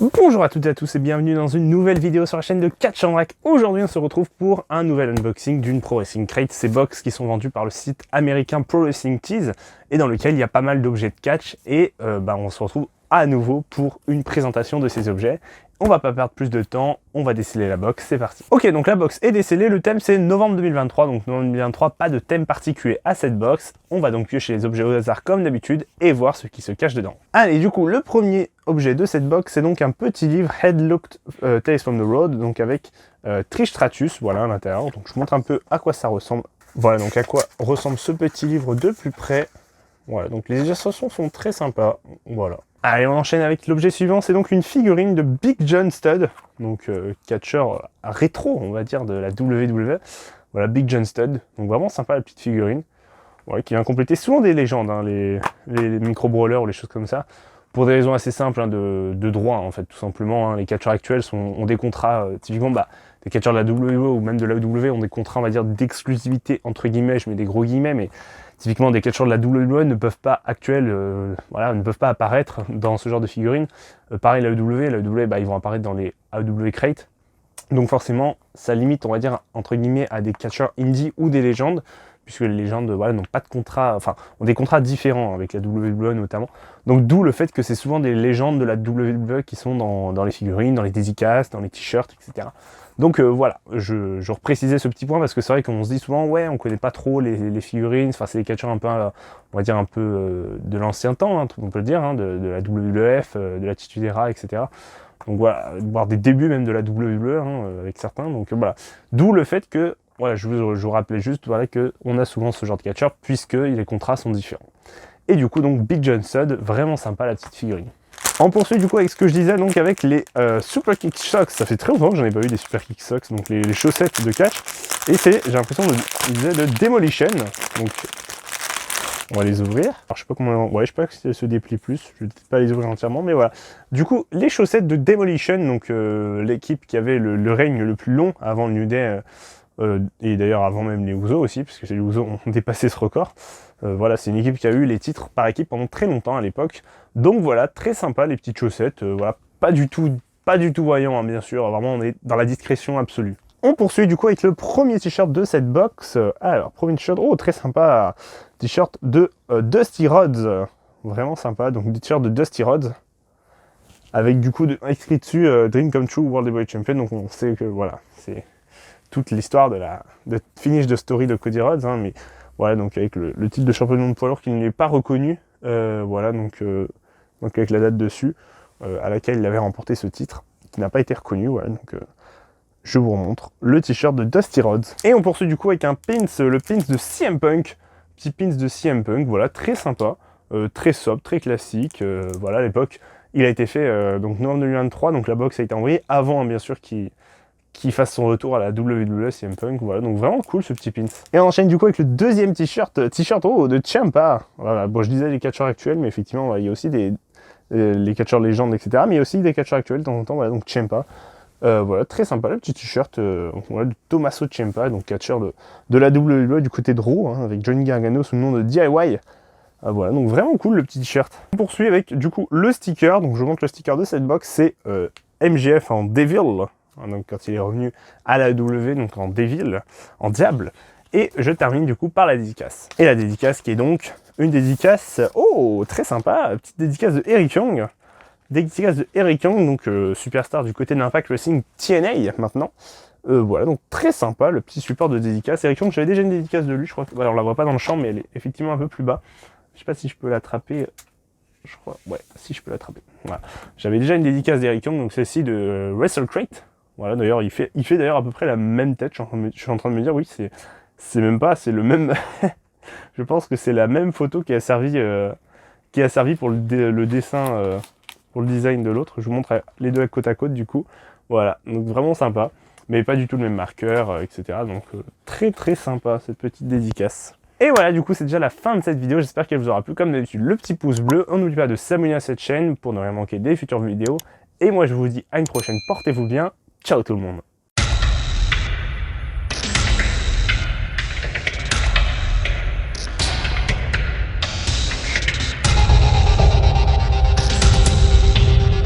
Bonjour à toutes et à tous et bienvenue dans une nouvelle vidéo sur la chaîne de Catch en Vrac. Aujourd'hui on se retrouve pour un nouvel unboxing d'une Pro Wrestling Crate, ces box qui sont vendus par le site américain Pro Wrestling Tees et dans lequel il y a pas mal d'objets de catch et on se retrouve à nouveau pour une présentation de ces objets. On va pas perdre plus de temps, on va déceler la box, c'est parti. Ok, donc la box est décellée, le thème c'est novembre 2023, donc novembre 2023, pas de thème particulier à cette box. On va donc piocher les objets au hasard comme d'habitude et voir ce qui se cache dedans. Allez, du coup, le premier objet de cette box, c'est donc un petit livre Head Looked Tales from the Road, donc avec Trish Stratus, voilà à l'intérieur. Donc je vous montre un peu à quoi ça ressemble. Voilà, donc à quoi ressemble ce petit livre de plus près. Voilà, donc les illustrations sont très sympas, voilà. Allez, on enchaîne avec l'objet suivant, c'est donc une figurine de Big John Studd, donc catcheur rétro, on va dire, de la WWE. Voilà, Big John Studd, donc vraiment sympa la petite figurine, ouais, qui vient compléter souvent des légendes, hein, les micro-brawlers ou les choses comme ça, pour des raisons assez simples, hein, de droit, en fait, tout simplement. Hein. Les catcheurs actuels ont des contrats, typiquement, des catcheurs de la WWE ou même de la WWE ont des contrats, on va dire, d'exclusivité, entre guillemets, je mets des gros guillemets, mais typiquement, des catcheurs de la WWE ne peuvent pas ne peuvent pas apparaître dans ce genre de figurines. Pareil, la WWE, ils vont apparaître dans les AEW Crate. Donc forcément, ça limite, on va dire, entre guillemets, à des catcheurs indie ou des légendes, puisque les légendes, n'ont pas de contrat, enfin, ont des contrats différents avec la WWE notamment. Donc d'où le fait que c'est souvent des légendes de la WWE qui sont dans les figurines, dans les dédicaces, dans les t-shirts, etc. Donc voilà, je reprécisais ce petit point parce que c'est vrai qu'on se dit souvent, ouais, on connaît pas trop les figurines, enfin c'est des catcheurs un peu, on va dire un peu de l'ancien temps, hein, on peut le dire, hein, de la WWF, de la Attitude Era, etc. Donc voilà, voire des débuts même de la WWE, hein, avec certains, donc voilà. D'où le fait que, voilà, je vous rappelais juste, voilà, qu'on a souvent ce genre de catcheur puisque les contrats sont différents. Et du coup, donc Big John Studd, vraiment sympa la petite figurine. On poursuit du coup avec ce que je disais, donc avec les Super Kick Socks. Ça fait très longtemps que j'en ai pas eu des Super Kick Socks, donc les chaussettes de catch. Et c'est, j'ai l'impression, de Demolition. Donc on va les ouvrir. Alors je sais pas comment, ouais, je sais pas si elles se déplient plus. Je vais peut-être pas les ouvrir entièrement, mais voilà. Du coup, les chaussettes de Demolition, donc l'équipe qui avait le règne le plus long avant le New Day. Et d'ailleurs avant même les Usos aussi, puisque les Usos ont dépassé ce record. Voilà, c'est une équipe qui a eu les titres par équipe pendant très longtemps à l'époque. Donc voilà, très sympa les petites chaussettes. Voilà, pas du tout voyant, hein, bien sûr. Vraiment, on est dans la discrétion absolue. On poursuit du coup avec le premier t-shirt de cette box. Alors, premier t-shirt, oh très sympa, t-shirt de Dusty Rhodes. Vraiment sympa, donc des t-shirts de Dusty Rhodes. Avec du coup écrit dessus Dream Come True World Heavyweight Champion. Donc on sait que voilà, c'est toute l'histoire de finish de story de Cody Rhodes, hein, mais voilà, donc avec le titre de champion de poids lourd qui n'est pas reconnu, voilà, donc avec la date dessus, à laquelle il avait remporté ce titre, qui n'a pas été reconnu, voilà, donc je vous remontre le t-shirt de Dusty Rhodes. Et on poursuit du coup avec un pins, le pins de CM Punk, petit pins de CM Punk, voilà, très sympa, très sobre, très classique, voilà, à l'époque, il a été fait, donc novembre 2023, donc la box a été envoyée avant, hein, bien sûr, qui fasse son retour à la WWE CM Punk, voilà, donc vraiment cool ce petit pins. Et on enchaîne du coup avec le deuxième t-shirt de Ciampa. Voilà, bon je disais les catcheurs actuels, mais effectivement il y a aussi les catcheurs légendes, etc. Mais il y a aussi des catcheurs actuels de temps en temps, voilà, donc Ciampa. Voilà, très sympa le petit t-shirt voilà, de Tommaso Ciampa, donc catcheur de la WWE du côté de Raw, hein, avec Johnny Gargano sous le nom de DIY. Voilà, donc vraiment cool le petit t-shirt. On poursuit avec du coup le sticker, donc je vous montre le sticker de cette box, c'est MJF en Devil. Donc quand il est revenu à la W, donc en Devil, en Diable. Et je termine du coup par la dédicace. Et la dédicace qui est donc une dédicace, oh, très sympa, petite dédicace de Eric Young. Dédicace de Eric Young, donc superstar du côté d'Impact Wrestling TNA maintenant. Voilà, donc très sympa, le petit support de dédicace. Eric Young, j'avais déjà une dédicace de lui, je crois. Alors on la voit pas dans le champ, mais elle est effectivement un peu plus bas. Je sais pas si je peux l'attraper. Je crois, ouais, si je peux l'attraper. Voilà. J'avais déjà une dédicace d'Eric Young, donc celle-ci de WrestleCrate. Voilà, d'ailleurs, il fait d'ailleurs à peu près la même tête. Je suis en train de me dire, oui, c'est même pas, c'est le même. Je pense que c'est la même photo qui a servi pour le dessin, pour le design de l'autre. Je vous montre les deux côte à côte du coup. Voilà, donc vraiment sympa, mais pas du tout le même marqueur, etc. Donc très très sympa cette petite dédicace. Et voilà, du coup, c'est déjà la fin de cette vidéo. J'espère qu'elle vous aura plu. Comme d'habitude, le petit pouce bleu. On n'oublie pas de s'abonner à cette chaîne pour ne rien manquer des futures vidéos. Et moi, je vous dis à une prochaine. Portez-vous bien. Ciao tout le monde.